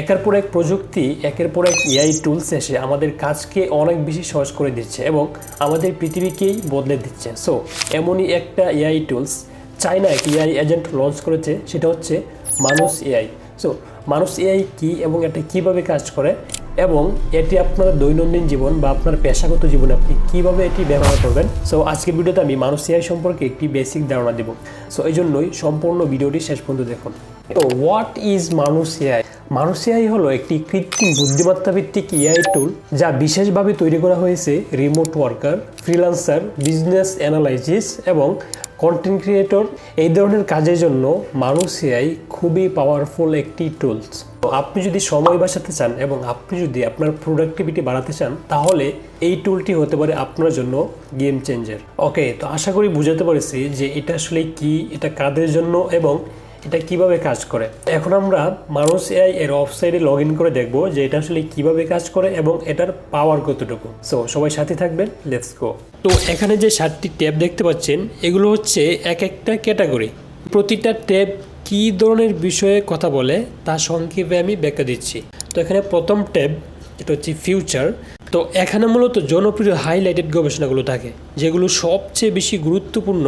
একের পর এক প্রযুক্তি, একের পর এক এআই টুলস এসে আমাদের কাজকে অনেক বেশি সহজ করে দিচ্ছে এবং আমাদের পৃথিবীকেই বদলে দিচ্ছে। সো এমনই একটা এআই টুলস চায়না এক এআই এজেন্ট লঞ্চ করেছে, সেটা হচ্ছে মানুষ এআই। সো মানুষ এআই কী এবং এটা কীভাবে কাজ করে এবং এটি আপনার দৈনন্দিন জীবন বা আপনার পেশাগত জীবনে আপনি কীভাবে এটি ব্যবহার করবেন। সো আজকের ভিডিওতে আমি মানুষ এআই সম্পর্কে একটি বেসিক ধারণা দেব। সো এই জন্যই সম্পূর্ণ ভিডিওটি শেষ পর্যন্ত দেখুন। তো হোয়াট ইজ মানুষ এআই? মানুষ এআই হলো একটি কৃত্রিম বুদ্ধিমত্তা ভিত্তিক এআই টুল যা বিশেষভাবে তৈরি করা হয়েছে remote worker, freelancer, business analysis এবং কন্টেন্ট ক্রিয়েটর এই ধরনের কাজের জন্য মানুষ এআই খুবই পাওয়ারফুল একটি টুলস। তো আপনি যদি সময় বাঁচাতে চান এবং আপনি যদি আপনার প্রোডাক্টিভিটি বাড়াতে চান তাহলে এই টুলটি হতে পারে আপনার জন্য গেম চেঞ্জার। ওকে, তো আশা করি বুঝাতে পেরেছি যে এটা আসলে কি, এটা কাদের জন্য এবং এটা কিভাবে কাজ করে। এখন আমরা মানুষ এআই এর ওয়েবসাইটে লগ ইন করে দেখব যে এটা আসলে কিভাবে কাজ করে এবং এটার পাওয়ার কতটুকু। সো সবাই সাথে থাকবেন, লেটস গো। তো এখানে যে 7টি ট্যাব দেখতে পাচ্ছেন এগুলো হচ্ছে এক একটা ক্যাটাগরি। প্রতিটা ট্যাব কী ধরনের বিষয়ে কথা বলে তা সংক্ষেপে আমি ব্যাখ্যা দিচ্ছি। তো এখানে প্রথম ট্যাব যেটা হচ্ছে ফিউচার। তো এখানে মূলত জনপ্রিয় হাইলাইটেড গবেষণাগুলো থাকে যেগুলো সবচেয়ে বেশি গুরুত্বপূর্ণ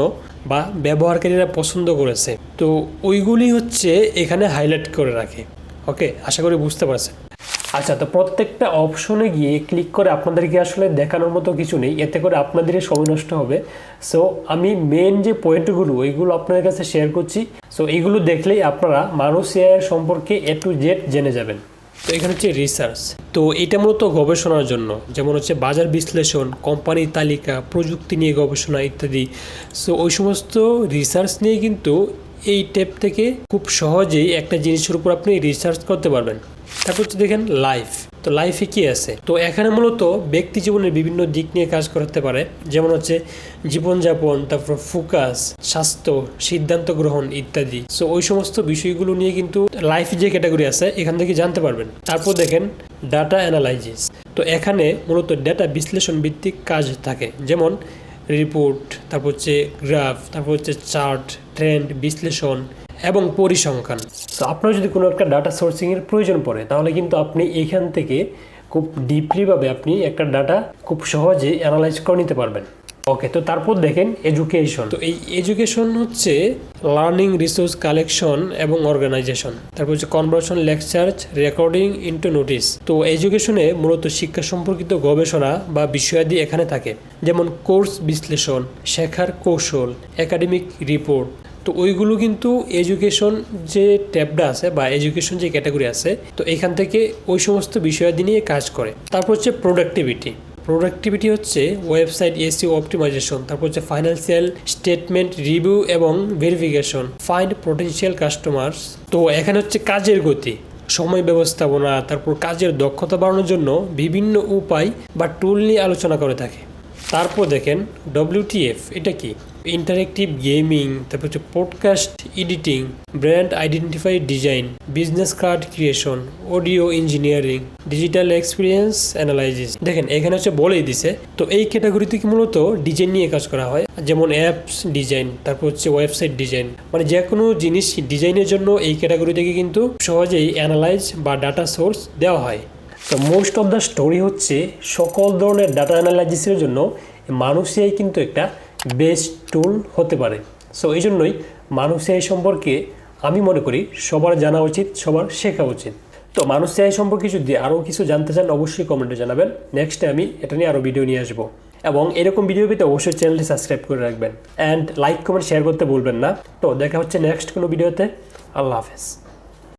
বা ব্যবহারকারীরা পছন্দ করেছে। তো ওইগুলি হচ্ছে এখানে হাইলাইট করে রাখে। ওকে, আশা করি বুঝতে পারছেন। আচ্ছা, তো প্রত্যেকটা অপশনে গিয়ে ক্লিক করে আপনাদেরকে আসলে দেখানোর মতো কিছু নেই, এতে করে আপনাদেরই সময় নষ্ট হবে। সো আমি মেন যে পয়েন্টগুলো ওইগুলো আপনাদের কাছে শেয়ার করছি। সো এইগুলো দেখলেই আপনারা মানুষ এআই সম্পর্কে A to Z জেনে যাবেন। তো এখানে হচ্ছে রিসার্চ। তো এটা মূলত গবেষণার জন্য, যেমন হচ্ছে বাজার বিশ্লেষণ, কোম্পানির তালিকা, প্রযুক্তি নিয়ে গবেষণা ইত্যাদি। সো ওই সমস্ত রিসার্চ নিয়ে কিন্তু এই ট্যাব থেকে খুব সহজেই একটা জিনিসের উপর আপনি রিসার্চ করতে পারবেন। তারপর হচ্ছে দেখেন লাইফ। তো লাইফে কি আছে? তো এখানে মূলত ব্যক্তি জীবনের বিভিন্ন দিক নিয়ে কাজ করতে পারে, যেমন হচ্ছে জীবনযাপন, তারপর ফোকাস, স্বাস্থ্য, সিদ্ধান্ত গ্রহণ ইত্যাদি। সো ওই সমস্ত বিষয়গুলো নিয়ে কিন্তু লাইফ যে ক্যাটাগরি আছে এখান থেকে জানতে পারবেন। তারপর দেখেন ডাটা অ্যানালাইসিস। তো এখানে মূলত ডেটা বিশ্লেষণ ভিত্তিক কাজ থাকে, যেমন রিপোর্ট, তারপর হচ্ছে গ্রাফ, তারপর হচ্ছে চার্ট, ট্রেন্ড বিশ্লেষণ এবং পরিসংখ্যান। তো আপনার যদি কোনো একটা ডাটা সোর্সিংয়ের প্রয়োজন পড়ে তাহলে কিন্তু আপনি এখান থেকে খুব ডিপলিভাবে আপনি একটা ডাটা খুব সহজে অ্যানালাইজ করে নিতে পারবেন। ওকে, তো তারপর দেখেন এডুকেশন। তো এই এডুকেশন হচ্ছে লার্নিং রিসোর্স কালেকশন এবং অর্গানাইজেশন। তারপর হচ্ছে conversion, lecture, recording into notice. তো এডুকেশনে মূলত শিক্ষা সম্পর্কিত গবেষণা বা বিষয়াদি এখানে থাকে, যেমন কোর্স বিশ্লেষণ, শেখার কৌশল, একাডেমিক রিপোর্ট। তো ওইগুলো কিন্তু এডুকেশন যে ট্যাবটা আছে বা এডুকেশন যে ক্যাটাগরি আছে, তো এখান থেকে ওই সমস্ত বিষয়াদি নিয়ে কাজ করে। তারপর হচ্ছে প্রোডাক্টিভিটি হচ্ছে ওয়েবসাইট এসইও অপটিমাইজেশন। তারপর হচ্ছে ফাইন্যান্সিয়াল স্টেটমেন্ট রিভিউ এবং ভেরিফিকেশন, ফাইন্ড পটেনশিয়াল কাস্টমার্স। তো এখানে হচ্ছে কাজের গতি, সময় ব্যবস্থাপনা, তারপর কাজের দক্ষতা বাড়ানোর জন্য বিভিন্ন উপায় বা টুল নিয়ে আলোচনা করে থাকে। তারপর দেখেন WTF, এটা কি? ইন্টারেক্টিভ গেমিং, তারপর হচ্ছে podcast editing, brand identify design, business card creation, audio engineering, digital experience analysis. দেখেন এখানে হচ্ছে বলেই দিছে। তো এই ক্যাটাগরি থেকে মূলত ডিজাইন নিয়ে কাজ করা হয়, যেমন অ্যাপস ডিজাইন, তারপর হচ্ছে ওয়েবসাইট ডিজাইন। মানে যে কোনো জিনিস ডিজাইনের জন্য এই ক্যাটাগরি থেকে কিন্তু সহজেই অ্যানালাইজ বা ডাটা সোর্স দেওয়া হয়। তো মোস্ট অফ দ্য স্টোরি হচ্ছে সকল ধরনের ডাটা অ্যানালাইসিসের জন্য মানুষ এআই কিন্তু একটা বেস্ট টুল হতে পারে। সো এই জন্যই মানুষ এআই সম্পর্কে আমি মনে করি সবার জানা উচিত, সবার শেখা উচিত। তো মানুষ এআই সম্পর্কে যদি আরও কিছু জানতে চান অবশ্যই কমেন্টে জানাবেন। নেক্সটে আমি এটা নিয়ে আরও ভিডিও নিয়ে আসবো এবং এরকম ভিডিও পেতে অবশ্যই চ্যানেলটি সাবস্ক্রাইব করে রাখবেন অ্যান্ড লাইক কমেন্ট শেয়ার করতে ভুলবেন না। তো দেখা হচ্ছে নেক্সট কোনো ভিডিওতে। আল্লাহ হাফেজ।